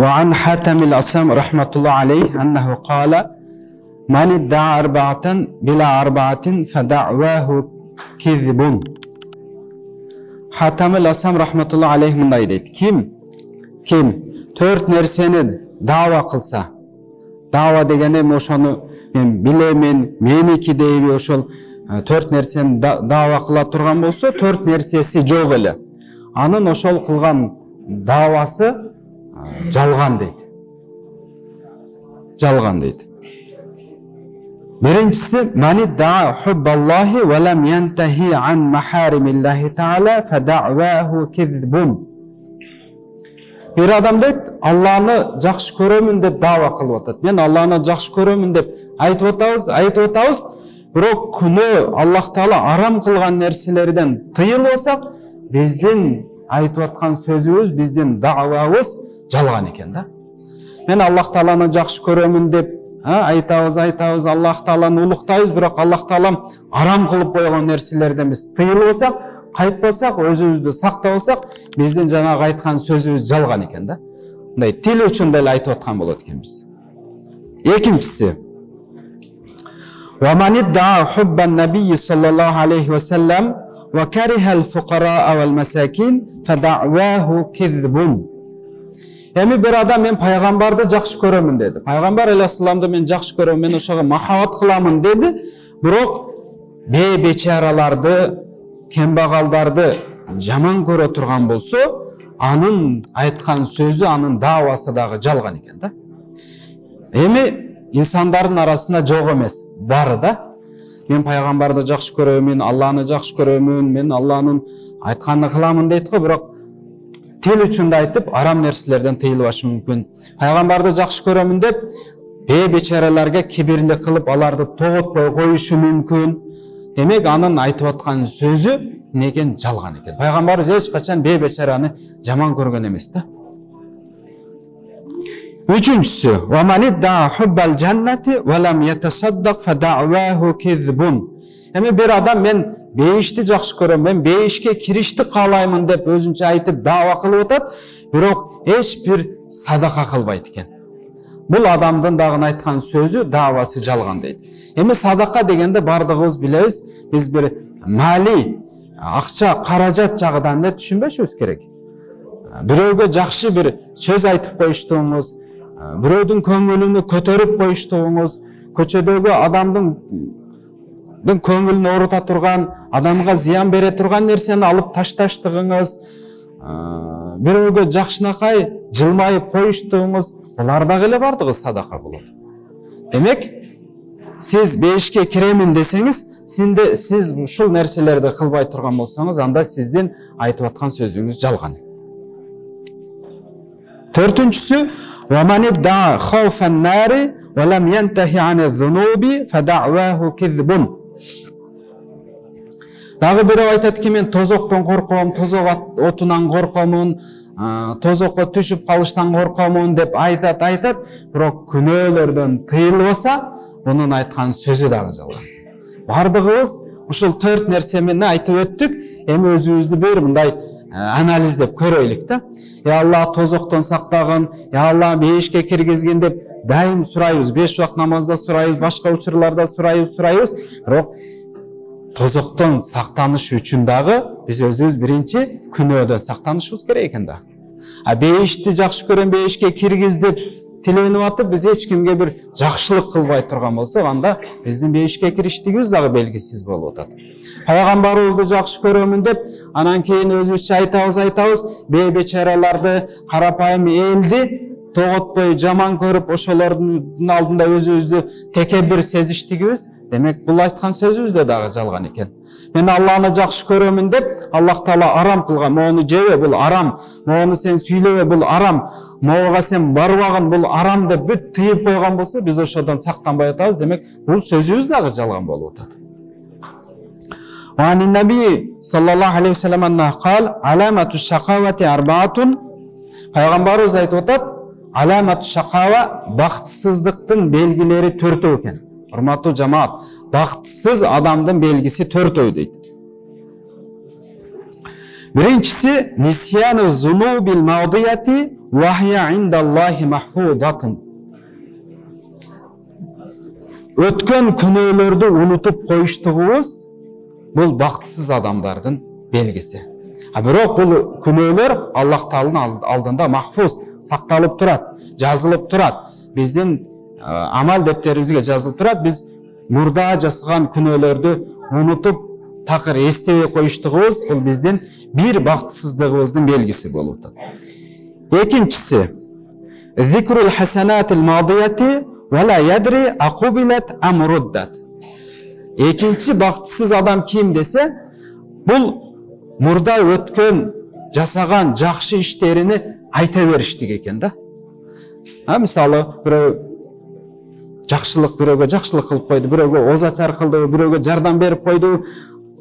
وعن حاتم الأصم رحمة الله عليه أنه قال من ادعى أربعة بلا أربعة فدعواه كذب. Hatem el-Asam rahmetullah aleyh mınday deydi. Kim 4 nerseni dava kılsa, dava degene oşonu men bilemin, meniki deybi oşol 4 nerseni dava kıla turgan bolsa, 4 nersesi jok ele. Anın oşol kılgan davası жалған дейді. Жалған дейді. Birincisi, "Men idda'a hubballahi ve lem yantahi an maharimillahi ta'ala fe da'vahu kizbun." Bir adam deydi, Allah'ını жақсы көрөмүн деп дава кылып атат. Men Allah'ını жақсы көрөмүн деп айтып атабыз, бирок күнөө Аллах Таала арам кылган нерселерден тыйылып алсак, биздин айтып аткан сөзүбүз, биздин давабыз жалған екен да. Мен Аллах Тааланы жақсы көремін деп айтабыз, Аллах Тааланы улуктайбыз, бирок Аллах Таалам арам кылып койгон нерселерден биз тыйылып алсак, кайтпасак, өзүбүздү сактап алсак, биздин жанагы айткан сөзүбүз жалган экен да. Мындай тил үчүн деле айтып аткан болот экенбиз. Экинчиси, "Ва ман идда'a hubban nabiyyi sallallahu aleyhi ve sellem ve kariha'l fuqara'a vel masakin feda'wahu kizbun." Эми bir adam men пайгамбарды жакшы көрөмүн dedi. Пайгамбар алейхиссаламды мен жакшы көрөмүн, мен ошого махабат кыламын dedi. Бирок бечараларды, кембагалдарды жаман көрө турган болсо, анын айткан сөзү, анын давасы дагы жалган экен да. Эми инсандардын арасында жок эмес, бары да. Мен пайгамбарды жакшы көрөмүн, Алланы жакшы көрөмүн, мен Алланын айтканын кыламын дейт го, бирок тил үчүн да айтып, арам нерселерден тыйылышы мүмкүн. Пайгамбарды жакшы көрөмүн деп, бечараларга кибирлик кылып, аларды тоготпой коюшу мүмкүн. Демек, анын айтып аткан сөзү некен жалган экен. Пайгамбар эч качан бечараны жаман көргөн эмес да. Үчүнчүсү, "Ва ман идда'a hubбал jannati ve lem yatasaddaq fada'wahu kizbun." Эми bir adam men бейишти жакшы көрөм, мен бейишке киришти каалаймын деп өзүнчө айтып дава кылып атат, бирок эч бир садака кылбайт экен. Бул адамдын дагы айткан сөзү, давасы жалган дейт. Эми садака дегенде бардыгыбыз билебиз, биз бир мали, акча, каражат жагынан да түшүнбөшүбүз керек. Бирөөгө жакшы бир сөз айтып коюштугуңуз, бирөөдүн көңүлүнү көтөрүп коюштугуңуз, көчөдөгү адамдын көңүлүн оорута турган, адамга зыян бере турган нерсени алып ташташтыгыңыз, бирөөгө жакшынакай жылмайып коюштугуңуз, булар дагы эле бардыгы садака болот. Демек, сиз бейишке киремин десеңиз, сиз ушул нерселерди кылбай турган болсоңуз, анда сиздин айтып аткан сөзүңүз жалган. Төртүнчүсү, "Ва ман идда'a khawfan nari ve lem yantahi 'an'z-zunubi fada'wahu kizbun." Дагы бирөө айтат ки, мен тозоктон корком, тозок отунан коркомун, тозокко түшүп калыштан коркомун деп айтат, бирок күнөөлөрдөн тыйылып алса, мунун айткан сөзү дагы жалган. Бардыгыбыз ушул 4 нерсе менен айтып өттүк. Эми өзүбүздү бир мындай анализдеп көрөйлүк да. Я Аллах тозоктон сактагын, я Аллах бейишке киргизгин деп дайым сурайбыз. 5 убак намазда сурайбыз, башка учурларда сурайбыз, бирок тозоктон сактаныш үчүн дагы биз өзүбүз биринчи күнөөдөн сактанышыбыз керек экен да. Бейишти жакшы көрөм, бейишке киргиз деп тиленип атып, биз эч кимге бир жакшылык кылбай турган болсок, анда биздин бейишке кириштигибиз дагы белгисиз болуп атат. Пайгамбарыбызды жакшы көрөмүн деп, анан кийин өзүбүзчө айтабыз, бечараларды, карапайым элди тоготпой жаман көрүп, ошолордун алдында өзүбүздү текебир сезиштигибиз, демек бул айткан сөзүбүз да дагы жалган экен. Мен Алланы жакшы көрөмүн деп, Аллах Таала арам кылган, мону жебе, бул арам, мону сен сүйлөбө, бул арам, могуга сен барбагын, бул арам деп бүт тыйып койгон болсо, биз ошодон сактанбай атабыз, демек бул сөзүбүз дагы жалган болуп атат. Ван наби саллаллаху алейхи ва саллям анна кал, "Аламату шакавати арбаатун." Пайгамбарыбыз айтып атат, аламату шакава, бактысыздыктын белгилери 4 экен. Урматтуу жамаат, бактысыз адамдын белгиси 4 дейт. Биринчиси, нисяну зунубил мадiyati wa hiya indallahi mahfuzatun. Өткен күнөөлөрдү унутуп коюштугубуз бул бактысыз адамдардын белгиси. Бирок бул күнөөлөр Аллах Тааланын алдында махфуз, сакталып турат, жазылып турат. Биздин амал дептерибизге жазылып турат. Биз мурда жасаган күнөөлөрдү унутуп, такыр эстебей коюштугубуз бул биздин бир бактысыздыгыбыздын белгиси болуп атат. Экинчиси, зикрул хасанатил мадияти вала ядри акубилат амруддат. Экинчи бактысыз адам ким десе, бул мурда өткөн жасаган жакшы иштерини айта бериштик экен да. Мисалы, бирөө жакшылык бирөөгө жакшылык кылып койду, бирөөгө озачар кылды, бирөөгө жардам берип койду,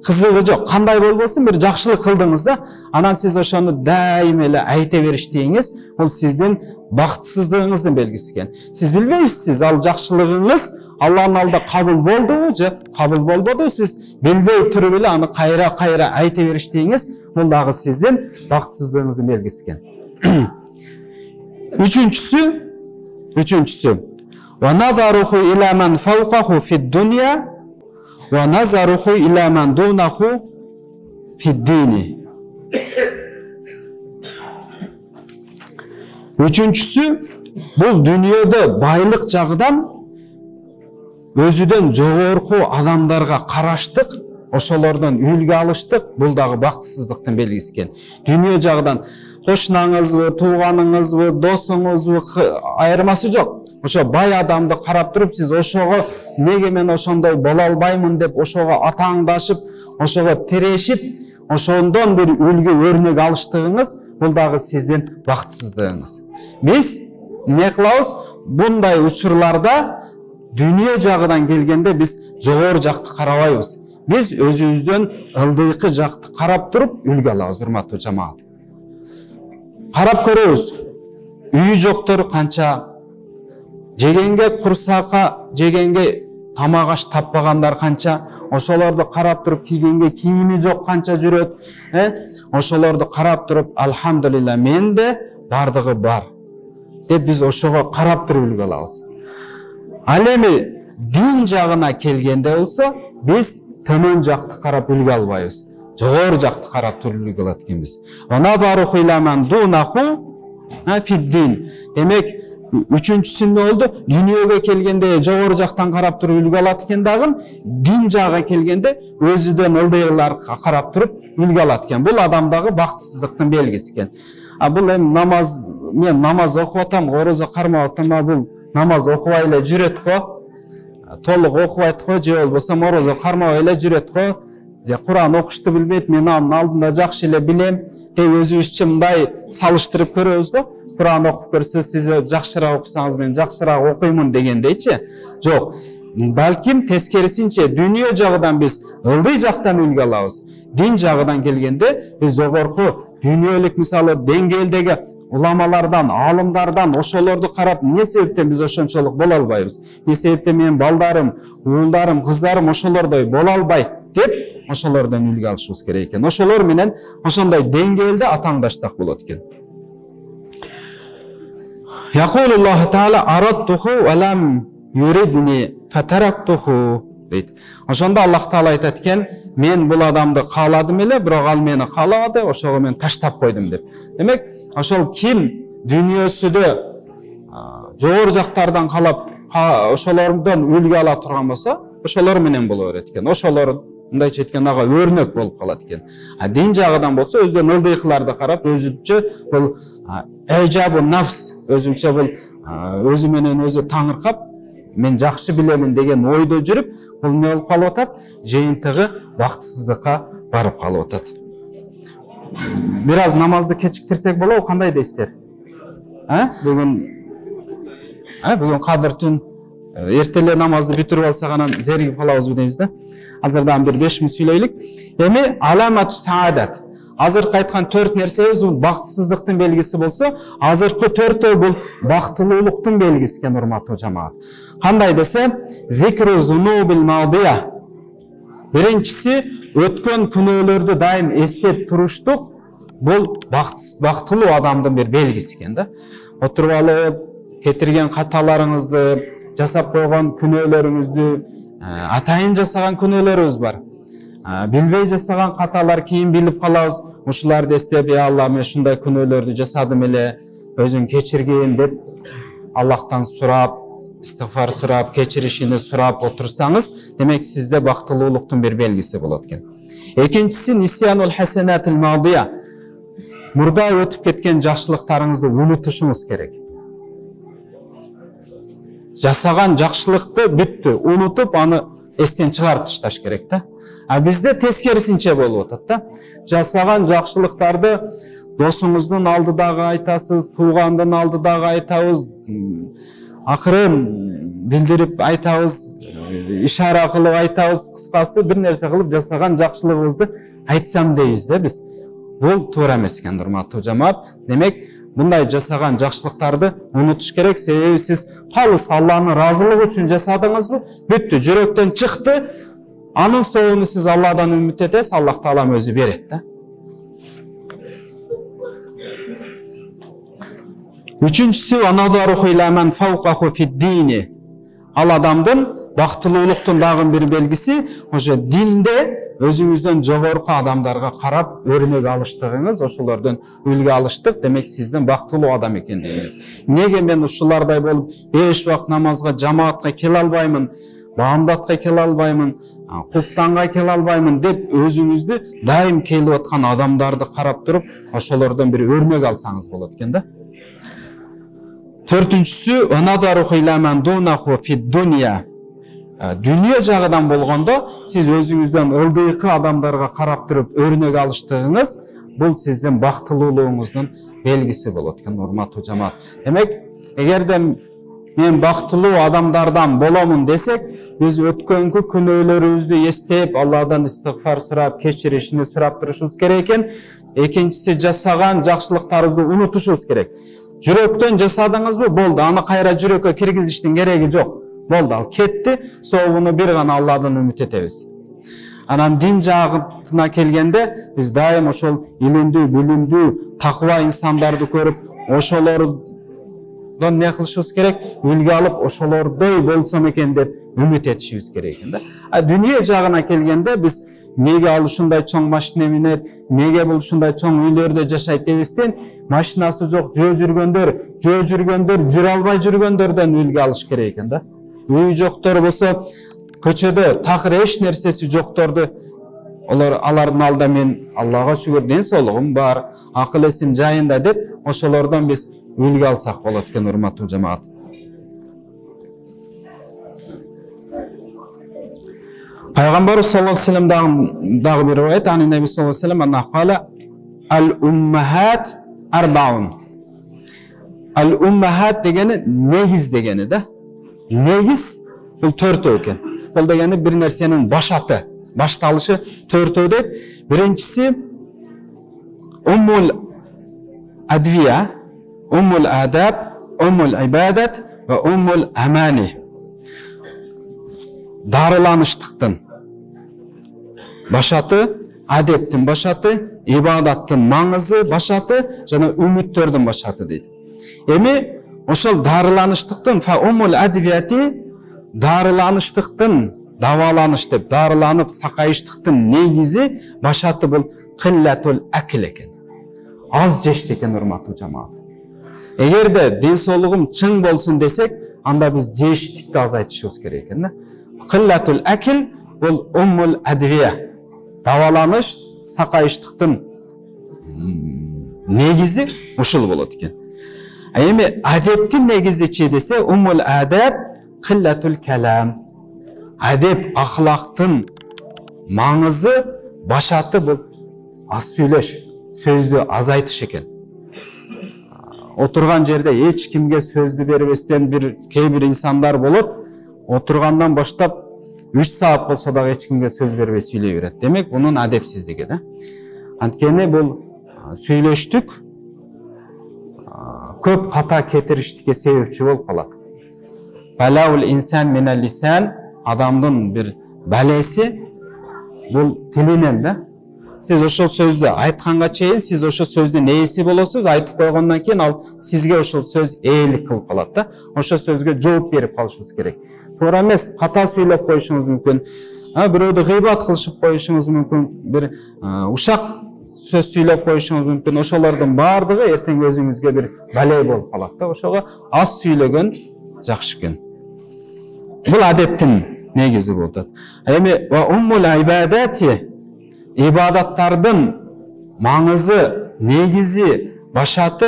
кызыгы жок, кандай болбосун бир жакшылык кылдыңыз да, анан сиз ошону дайыма эле айта бериштигиңиз, бул сиздин бактысыздыгыңыздын белгиси экен. Сиз билбейсиз, ал жакшылыгыңыз Алланын алдында кабыл болдубу же кабыл болбоду, сиз билбей туруп эле аны кайра айта бериштигиңиз, бул дагы сиздин бактысыздыгыңыздын белгиси экен. Үчүнчүсү, ва назаруху иля ман фауқаху фид дунья ва назаруху иля ман дунаху фид дини. Үчүнчүсү, бул дүйнөдө байлык жагынан өзүдөн жогорку адамдарга караштык, ошолордон үлгү алыштык, бул дагы бактысыздыктын белгиси экен. Дүйнө жагынан кошунаңызбы, тууганыңызбы, досуңузбы айырмасы жок. Ошо бай адамды карап туруп, сиз ошого неге мен ошондой боло албаймын деп ошого атааңдашып, ошого тирешип, ошондон бир үлгү өрнөк алыштыгыңыз, бул дагы сиздин бактысыздыгыңыз. Биз эмне кылабыз? Bunday учурларда дүйнө жагынан келгенде биз жогору жакты карабайбыз. Биз өзүбүздөн ылдыйкы жакты карап туруп үлгү алабыз, урматтуу жамаат. Карап көрөбүз. Үйү жоктор канча, жегенге курсакка, жегенге тамак аш таппагандар канча, ошолорду карап туруп кийгенге кийими жок канча жүрөт, ошолорду карап туруп, алхамдулилла, менде бардыгы бар деп биз ошого карап туруп үлгү алабыз. Ал эми дин жагына келгенде болсо, биз төмөн жакты карап үлгү албайбыз. Жогору жакты карап туруп үлгү алат экенбиз. Она баруху иламан дунаху фиддин. Демек, үчүнчүсү эмне болду? Дүйнөгө келгенде жогору жактан карап туруп үлгү алат экен дагы, дин жагына келгенде өзүдөн ылдыйларга карап туруп үлгү алат экен. Бул адамдагы бактысыздыктын белгиси экен. Бул эми намаз, мен намаз окуп атам, орозо кармап атам, бул намаз окубай эле жүрөт го, толук окубайт го, же болбосо орозо кармабай эле жүрөт го, же Куран окушту билбейт, мен анын алдында жакшы эле билем деп өзүбүзчө мындай салыштырып көрөбүз го. Куран окуп көрсө, сиз жакшыраак окусаңыз мен жакшыраак окуймун дегендейчи. Жок. Балким тескерисинче дүйнө жагынан биз ылдый жактан үлгү алабыз. Дин жагынан келгенде биз жогорку дүйнөлүк, мисалы, деңгээлдеги уламалардан, алымдардан, ошолорду карап, эмне себептен биз ошончолук боло албайбыз? Эмне себептен менин балдарым, уулдарым, кыздарым ошолордой боло албайт деп, ошолордон үлгү алышыбыз керек экен. Ошолор менен ошондой деңгээлде атаңдашсак болот экен. Якулуллаху таала араттуху ва лам юридни фатарактуху дейт. Ошондо Аллах Таала айтат экен, мен бул адамды кааладым эле, бирок ал мени каалабады, ошого мен таштап койдум деп. Демек, ошол ким дүйнөсүдө жогору жактардан каалап, ошолордон үлгү ала турган болсо, ошолор менен боло берет экен. Ошолор мындайча айтканда ага өрнөк болуп калат экен. Дин жагынан болсо, өздөрүнүн ылдыйкыларды карап, өзүнчө бул эжабу нафс, өзүнчө бул өзү менен өзү таңыркап, мен жакшы билемин деген ойдо жүрүп, бул эмне болуп калып атат? Жыйынтыгы бактысыздыкка барып калып атат. Бир аз намазды кечиктирсек болобу, кандай дейсиздер? Бүгүн кадыр түн, эртеле намазды бүтүрүп алсак анан зеригип калабызбы дейбиз да. Азырдан бир 5 мүнөт сүйлөйлүк. Эми аламату саадат. Азыркы айткан 4 нерсебиз бул бактысыздыктын белгиси болсо, азыркы 4төө бул бактылуулуктун белгиси экен, урматтуу жамаат. Кандай десе, зикру зунубил мадия. Биринчиси, өткөн күнөөлөрдү дайым эстеп туруштук, бул бактылуу адамдын бир белгиси экен да. Отуруп алып кетирген каталарыңызды, жасап койгон күнөөлөрүңүздү, атайын жасаган күнөөлөрүбүз бар. Билбей жасаган каталар кийин билип калабыз. Ушуларды эстеп, Алла, мен ушундай күнөөлөрдү жасадым эле, өзүң кечиргин деп Аллахтан сурап, истигфар сурап, кечиришини сурап отурсаңыз, демек сизде бактылуулуктун бир белгиси болот экен. Экинчиси нисянул хасанатил мадия. Мурда өтүп кеткен жакшылыктарыңызды унутушуңуз керек. Жасаган жакшылыкты бүттү, унутуп, аны эстен чыгарып ташташ керек да. А бизде тескерисинче болуп атат да. Жасаган жакшылыктарды досуңуздун алдыдагы айтасыз, туугандын алдыдагы айтабыз, акырын билдирип айтабыз, ишара кылып айтабыз, кыскасы бир нерсе кылып жасаган жакшылыгыбызды айтсам дейбиз да биз. Бул туура эмес экен, урматтуу жамаат. Демек, мындай жасаган жакшылыктарды унутуш керек, себеби сиз калыс Алланын ыраазылыгы үчүн жасадыңызбы? Бүттү, жүрөктөн чыкты. Анын соонун сиз Алладан үмүт этесиз, Аллах Таалам өзү берет да. Үчүнчүсү аназаруху иля ман фауқаху фид-дини. Ал адамдын бактылуулуктун дагы бир белгиси, ошо динде өзүңүздөн жогорку адамдарга карап өрнөк алыштыгыңыз, ошолордон үлгү алыштык, демек сиздин бактылуу адам экендигиңиз. Неге мен ушулардай болуп 5 убакыт намазга, жамаатка келе албаймын, баамдатка келе албаймын, куптанга келе албаймын деп өзүңүздү дайым келип аткан адамдарды карап туруп, ошолордон бир өрнөк алсаңыз болот экен да. Төртүнчүсү аназаруху иля ман дунаху фид-дунья. Дүние жагынан болгондо сиз өзүңүздөн ылдыйкы адамдарга карап туруп өрнөк алыштыгыңыз, бул сиздин бактылуулугуңуздун белгиси болот экен, урматтуу жамаат. Демек, эгерде мен бактылуу адамдардан боломун десек, биз өткөнкү күнөөлөрүбүздү эстеп, Алладан истигфар сурап, кечиришини сурап турушубуз керек экен. Экинчиси, жасаган жакшылыктарыбызды унутушубуз керек. Жүрөктөн жасадыңызбы? Болду, аны кайра жүрөккө киргизиштин кереги жок. Болду, ал кетти, соогуну бир гана Алладан үмүт этебиз. Анан дин жагына келгенде, биз дайым ошол илимдүү, билимдүү, таква инсандарды көрүп, ошолордон не кылышыбыз керек? Үлгү алып, ошолордой болсом экен деп үмүт этишибиз керек экен да. А дүние жагына келгенде, биз неге ал ушундай чоң машина минет, неге бул ушундай чоң үйлөрдө жашайт дебестен, машинасы жок жөө жүргөндөр, жүрө албай жүргөндөрдөн үлгү алыш керек экен да. Үй жоктор болсо, көчөдө такыр эч нерсеси жокторду, алардын алдында мен Аллага шүгүр ден соолугум бар, акыл эсим жайында деп, ошолордон биз үлгү алсак болот экен, урматтуу жамаат. Пайгамбар саллаллаху алейхи ва саллям дагы бир риwayet, ани Наби саллаллаху алейхи ва саллям анна кала ал-уммахат арбаун. Ал-уммахат дегени негиз дегени да. Негиз бул төртөө экен. Бул дегени бир нерсенин башаты, башталышы төртөө деп. Биринчиси уммул адвия, уммул адаб, уммул ибадат ва уммул амани. Дарыланыштыктын башаты, адептин башаты, ибадаттын маңызы башаты жана үмүттөрдүн башаты дейт. Эми ошол дарыланыштыктын фа уммул адвияти, дарыланыштыктын, даваланыш деп, дарыланып сакайыштыктын негизи башаты бул кыллатул акл экен. Аз жешти экен, урматтуу жамаат. Эгерде ден соолугум чың болсун десек, анда биз жештикти азайтышыбыз керек экен да. Кыллатул акл бул уммул адвия. Даваланыш, сакайыштыктын негизи ушул болот экен. Эми адептин негизичи десе, уммул адаб кыллатул калам. Адеп, ахлактын маңызы, башаты бул аз сүйлөш, сөздү азайтыш экен. Отурган жерде эч кимге сөздү бербестен кээ бир инсандар болот, отургандан баштап 3 саат болсо дагы эч кимге сөз бербей сүйлөй берет. Демек, бунун адепсиздиги да. Анткени бул сүйлөштүк көп ката кетириштикке себепчи болуп калат. Балаул инсан минал лисан, адамдын бир балеси бул тилинен да. сиз ошол сөздү айтканга чейин сиз ошол сөздүн ээси болосуз, айтып койгондон кийин ал сизге ошол сөз ээлик кылып калат да. Ошол сөзгө жооп берип калышыбыз керек. Туура эмес, ката сүйлөп коюшуңуз мүмкүн, бирөөдү гыйбат кылышып коюшуңуз мүмкүн, бир ушак сөз сүйлөп коюшуңуз мүмкүн. Ошолордун баардыгы эртең өзүңүзгө бир балей болуп калат да. Ошого аз сүйлөгөн жакшы экен. Бул адеттин негизи болот. Эми ва уммул ибадати, ибадаттардын маңызы, негизи, башаты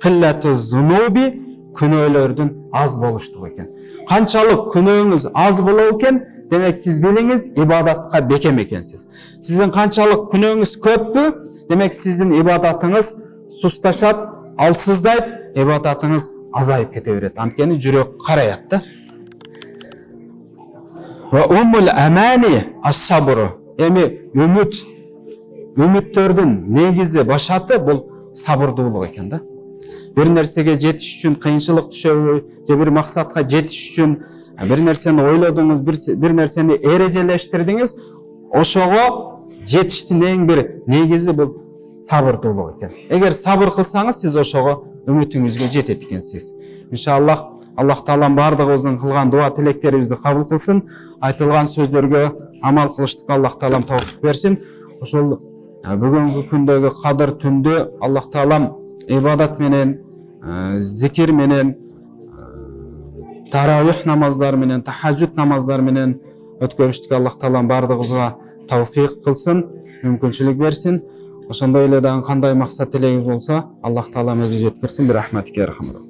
кыллату зунуби, күнөөлөрдүн аз болуштугу экен. Канчалык күнөөңүз аз болот экен, демек сиз билиңиз ибадатка бекем экенсиз. Сиздин канчалык күнөөңүз көппү, демек сиздин ибадатыңыз сусташат, алсыздайт, ибадатыңыз азайып кете берет. Анткени жүрөк караят да. Ва уммул амани ас-сабру. Эми үмүттөрдүн негизи, башаты бул сабырдуулук экен да. Бир нерсеге жетиш үчүн кыйынчылык түшөбү, же бир максатка жетиш үчүн бир нерсени ойлодуңуз, бир нерсени эрежелештирдиңиз, ошого жетиштин эң бир негизи бул сабырдуулук экен. Эгер сабыр кылсаңыз, сиз ошого үмүтүңүзгө жетет экенсиз. Иншаллах, Аллах Таалам бардыгыбыздын кылган дуа тилектерибизди кабыл кылсын, айтылган сөздөргө амал кылыштыкка Аллах Таалам тавфик берсин. Ошол бүгүнкү күндөгү кадыр түндү Аллах Таалам ибадат менен, зикир менен, таравих намаздар менен, тахажжуд намаздар менен өткөрүштүккө Аллах Таалам бардыгыбызга тавфик кылсын, мүмкүнчүлүк берсин. Ошондой эле дагы кандай максат тилегиңиз болсо, Аллах Таалам өзү жеткирсин. Бир рахматке рахмат.